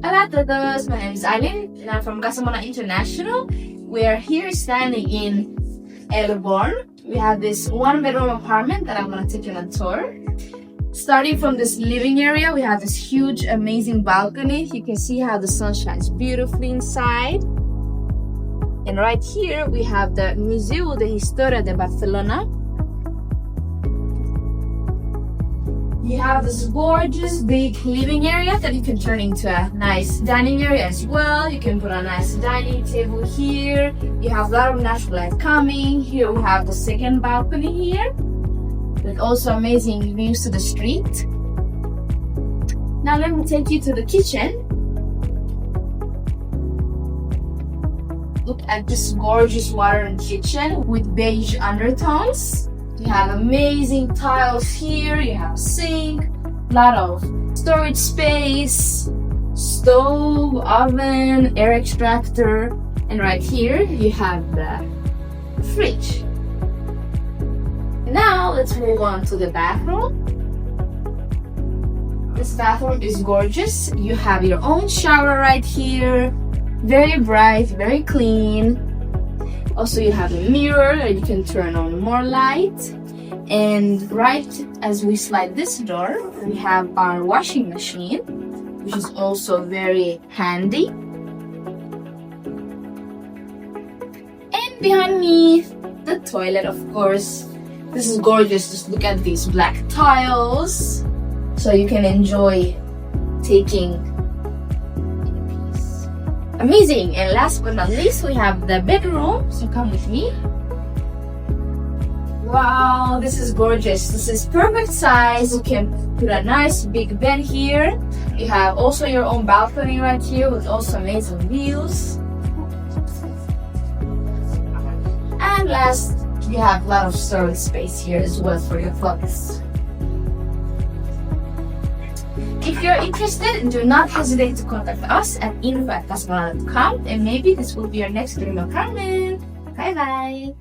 Hola a todos, my name is Eileen and I'm from Casamona International. We are here standing in Elborn. We have this one-bedroom apartment that I'm going to take you on a tour. Starting from this living area, we have this huge, amazing balcony. You can see how the sun shines beautifully inside. And right here, we have the Museu de Historia de Barcelona. You have this gorgeous big living area that you can turn into a nice dining area as well. You can put a nice dining table here. You have a lot of natural light coming. Here we have the second balcony here, with also amazing views to the street. Now let me take you to the kitchen. Look at this gorgeous modern kitchen with beige undertones. You have amazing tiles here, you have a sink, a lot of storage space, stove, oven, air extractor, and right here you have the fridge. Now let's move on to the bathroom. This bathroom is gorgeous. You have your own shower right here, very bright, very clean. Also, you have a mirror that you can turn on more light. And right as we slide this door, we have our washing machine, which is also very handy. And behind me, the toilet, of course. This is gorgeous. Just look at these black tiles. So you can enjoy taking amazing. And last but not least, we have the bedroom. So come with me. Wow, this is gorgeous. This is perfect size. You can put a nice big bed here. You have also your own balcony right here with also amazing views. And last, you have a lot of storage space here as well for your clothes. If you're interested, do not hesitate to contact us at info@casamona.com, and maybe this will be your next dream apartment. Bye bye.